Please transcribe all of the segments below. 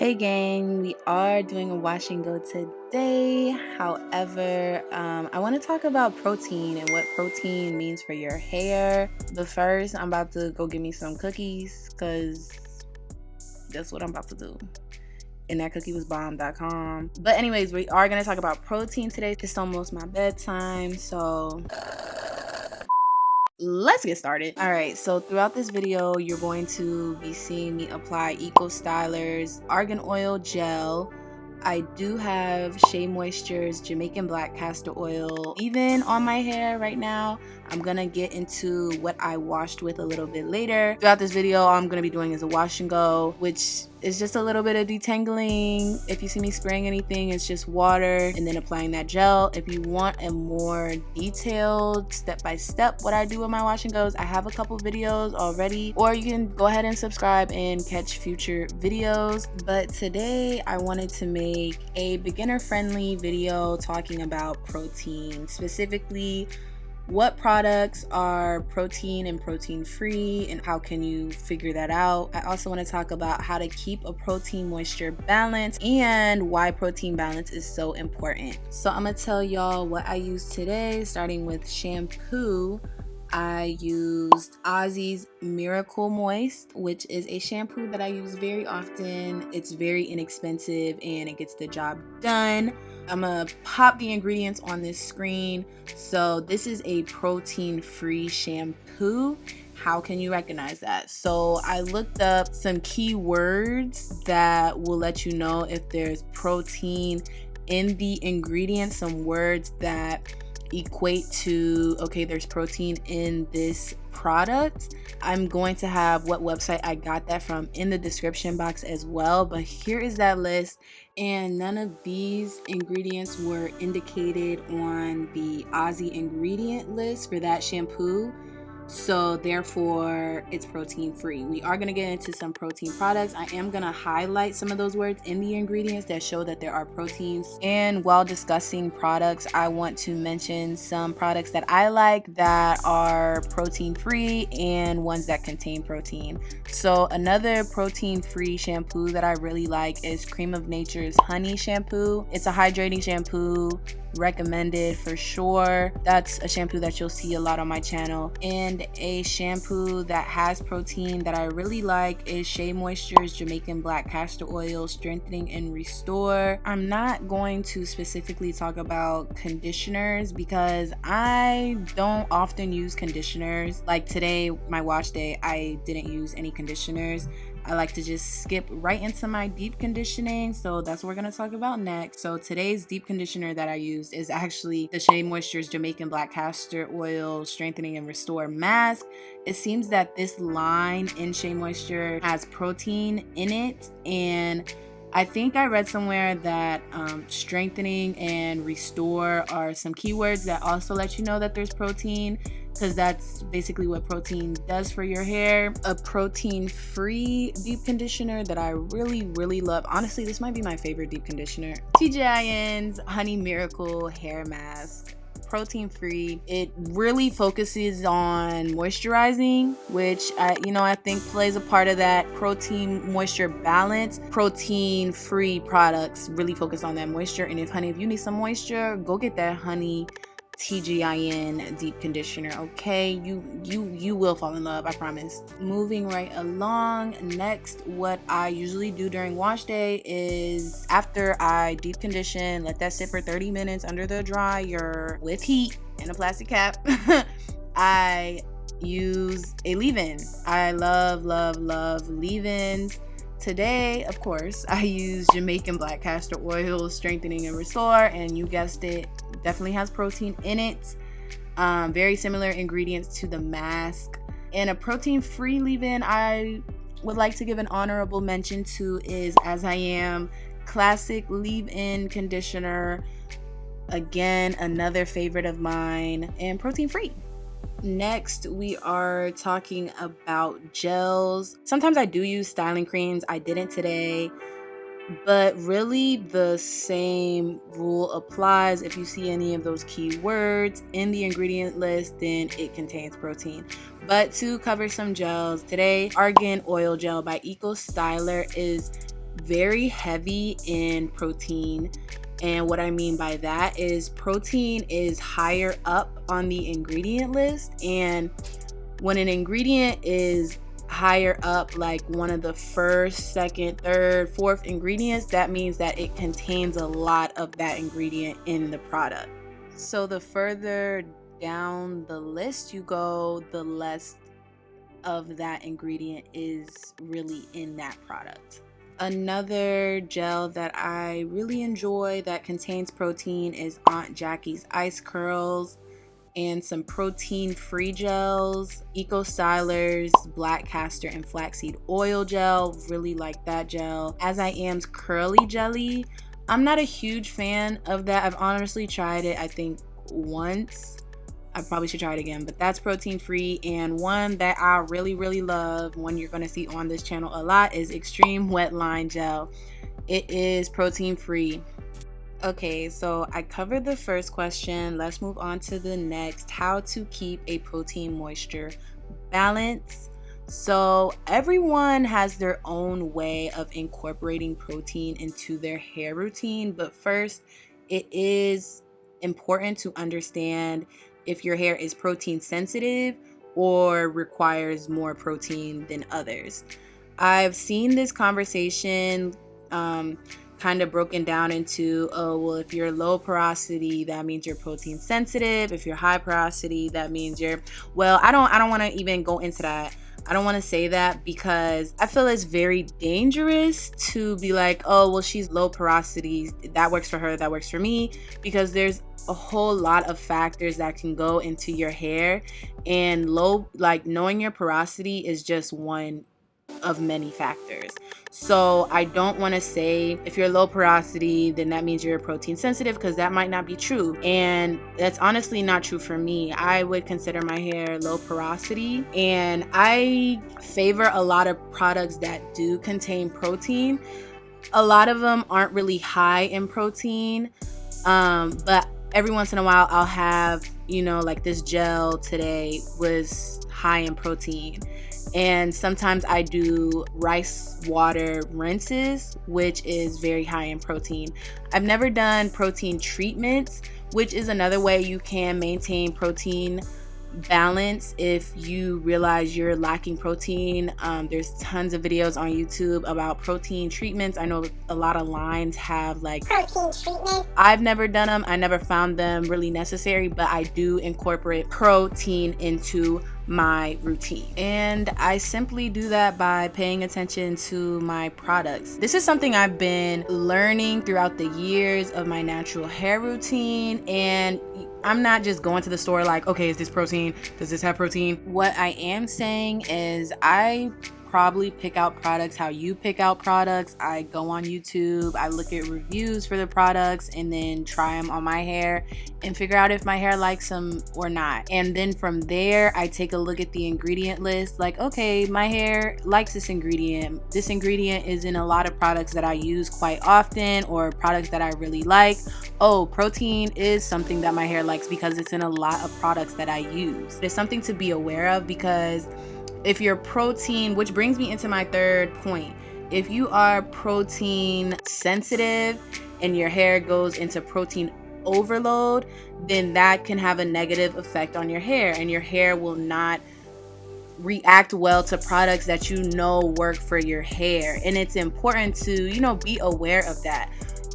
Hey gang, we are doing a wash and go today. However, I want to talk about protein and what protein means for your hair. But first, I'm about to go get me some cookies because that's what I'm about to do. And that cookie was bomb.com. But anyways, we are going to talk about protein today. It's almost my bedtime, so let's get started. All right, so throughout this video, you're going to be seeing me apply 𝐖𝐀𝐓𝐂𝐇's Argan Oil Gel. I do have Shea Moisture's Jamaican Black Castor Oil even on my hair right now. I'm gonna get into what I washed with a little bit later. Throughout this video, all I'm gonna be doing is a wash and go, which is just a little bit of detangling. If you see me spraying anything, it's just water and then applying that gel. If you want a more detailed step-by-step what I do with my wash and goes, I have a couple videos already, or you can go ahead and subscribe and catch future videos. But today I wanted to make a beginner-friendly video talking about protein, specifically what products are protein and protein free and how can you figure that out. I also want to talk about how to keep a protein moisture balance and why protein balance is so important. So I'm gonna tell y'all what I used today, starting with shampoo. I used Aussie's Miracle Moist, which is a shampoo that I use very often. It's very inexpensive and it gets the job done. I'm gonna pop the ingredients on this screen. So this is a protein-free shampoo. How can you recognize that? So I looked up some keywords that will let you know if there's protein in the ingredients, some words that equate to, okay, there's protein in this product. I'm going to have what website I got that from in the description box as well, but here is that list, and none of these ingredients were indicated on the Aussie ingredient list for that shampoo, so therefore it's protein free. We are going to get into some protein products. I am going to highlight some of those words in the ingredients that show that there are proteins. And while discussing products, I want to mention some products that I like that are protein free and ones that contain protein. So another protein free shampoo that I really like is Cream of Nature's Honey Shampoo. It's a hydrating shampoo, recommended for sure. That's a shampoo that you'll see a lot on my channel. And a shampoo that has protein that I really like is Shea Moisture's Jamaican Black Castor Oil Strengthening and Restore. I'm not going to specifically talk about conditioners because I don't often use conditioners. Like today, my wash day, I didn't use any conditioners. I like to just skip right into my deep conditioning, so that's what we're going to talk about next. So today's deep conditioner that I used is actually the Shea Moisture's Jamaican Black Castor Oil Strengthening and Restore Mask. It seems that this line in Shea Moisture has protein in it, and I think I read somewhere that strengthening and restore are some keywords that also let you know that there's protein, because that's basically what protein does for your hair. A protein-free deep conditioner that I really love. Honestly, this might be my favorite deep conditioner. TGIN's Honey Miracle Hair Mask. Protein-free. It really focuses on moisturizing, which I think plays a part of that protein moisture balance. Protein-free products really focus on that moisture. And if you need some moisture, go get that Honey TGIN deep conditioner. Okay, you will fall in love, I promise. Moving right along, next, what I usually do during wash day is after I deep condition, let that sit for 30 minutes under the dryer with heat and a plastic cap. I use a leave-in. I love leave-ins. Today, of course, I use Jamaican Black Castor Oil Strengthening and Restore, and you guessed it, definitely has protein in it. Very similar ingredients to the mask. And a protein-free leave-in I would like to give an honorable mention to is As I Am Classic Leave-In Conditioner. Again, another favorite of mine, and protein-free. Next, we are talking about gels. Sometimes I do use styling creams. I didn't today, but really the same rule applies. If you see any of those keywords in the ingredient list, then it contains protein. But to cover some gels today, Argan Oil Gel by 𝐬𝐂𝐇 is very heavy in protein. And what I mean by that is protein is higher up on the ingredient list. And when an ingredient is higher up, like one of the first, second, third, fourth ingredients, that means that it contains a lot of that ingredient in the product. So the further down the list you go, the less of that ingredient is really in that product. Another gel that I really enjoy that contains protein is Aunt Jackie's Ice Curls, and some protein-free gels, �𝐀𝐓𝐂𝐇's Black Castor and Flaxseed Oil Gel. Really like that gel. As I Am's Curly Jelly. I'm not a huge fan of that. I've honestly tried it, I think, once. I probably should try it again, but that's protein free. And one that I really love, one you're gonna see on this channel a lot, is Xtreme Wetline Gel. It is protein free. Okay, so I covered the first question. Let's move on to the next. How to keep a protein moisture balance. So everyone has their own way of incorporating protein into their hair routine, but first, it is important to understand if your hair is protein sensitive or requires more protein than others. I've seen this conversation kind of broken down into, oh, well, if you're low porosity, that means you're protein sensitive. If you're high porosity, that means you're, well, I don't want to even go into that. I don't want to say that because I feel it's very dangerous to be like, oh, well, she's low porosity, that works for her, that works for me, because there's a whole lot of factors that can go into your hair, and knowing your porosity is just one of many factors. So I don't want to say if you're low porosity, then that means you're protein sensitive, because that might not be true. And that's honestly not true for me. I would consider my hair low porosity, and I favor a lot of products that do contain protein. A lot of them aren't really high in protein, but every once in a while I'll have, like this gel today was high in protein. And sometimes I do rice water rinses, which is very high in protein. I've never done protein treatments, which is another way you can maintain protein balance if you realize you're lacking protein. There's tons of videos on YouTube about protein treatments. I know a lot of lines have like protein treatments. I've never done them. I never found them really necessary, but I do incorporate protein into my routine, and I simply do that by paying attention to my products. This is something I've been learning throughout the years of my natural hair routine, and I'm not just going to the store like, okay, is this protein? Does this have protein? What I am saying is I probably pick out products how you pick out products. I go on YouTube, I look at reviews for the products, and then try them on my hair and figure out if my hair likes them or not. And then from there, I take a look at the ingredient list, like, okay, my hair likes this ingredient. This ingredient is in a lot of products that I use quite often, or products that I really like. Oh, protein is something that my hair likes because it's in a lot of products that I use. It's something to be aware of, because if you're protein, which brings me into my third point, if you are protein sensitive and your hair goes into protein overload, then that can have a negative effect on your hair, and your hair will not react well to products that work for your hair. And it's important to, be aware of that.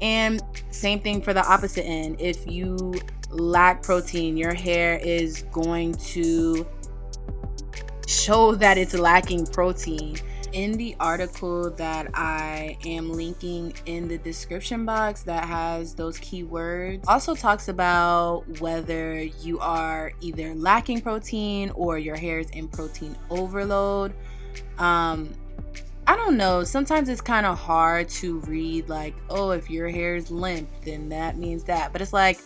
And same thing for the opposite end. If you lack protein, your hair is going to show that it's lacking protein. In the article that I am linking in the description box that has those keywords, also talks about whether you are either lacking protein or your hair is in protein overload. I don't know, sometimes it's kind of hard to read like, oh, if your hair is limp, then that means that. But it's like,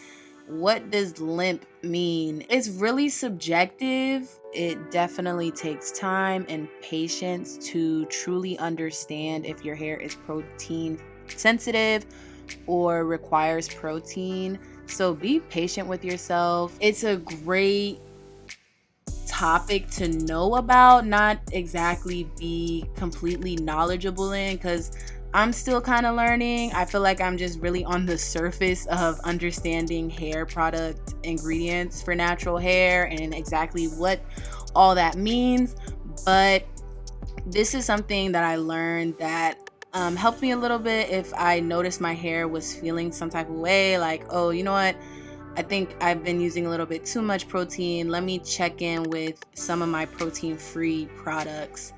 what does limp mean? It's really subjective. It definitely takes time and patience to truly understand if your hair is protein sensitive or requires protein. So be patient with yourself. It's a great topic to know about, not exactly be completely knowledgeable in, because I'm still kind of learning. I feel like I'm just really on the surface of understanding hair product ingredients for natural hair and exactly what all that means. But this is something that I learned that helped me a little bit if I noticed my hair was feeling some type of way, like, oh, you know what? I think I've been using a little bit too much protein. Let me check in with some of my protein-free products.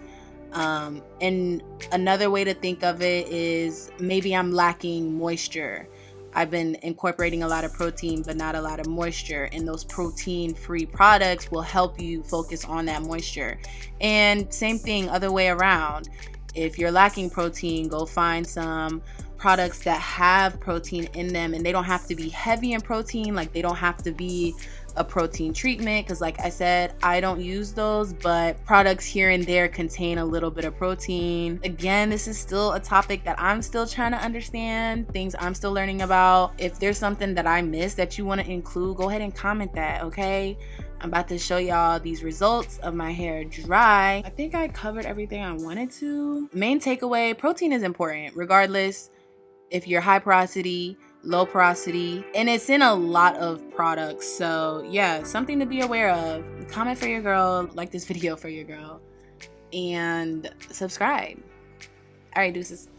And another way to think of it is maybe I'm lacking moisture. I've been incorporating a lot of protein but not a lot of moisture, and those protein-free products will help you focus on that moisture. And same thing other way around. If you're lacking protein, go find some products that have protein in them, and they don't have to be heavy in protein, like they don't have to be a protein treatment, because like I said, I don't use those, but products here and there contain a little bit of protein. Again, this is still a topic that I'm still trying to understand, things I'm still learning about. If there's something that I missed that you want to include, go ahead and comment that, okay? I'm about to show y'all these results of my hair dry. I think I covered everything I wanted to. Main takeaway, protein is important regardless if you're high porosity, low porosity, and it's in a lot of products. So yeah, something to be aware of. Comment for your girl, like this video for your girl, and subscribe. All right, deuces.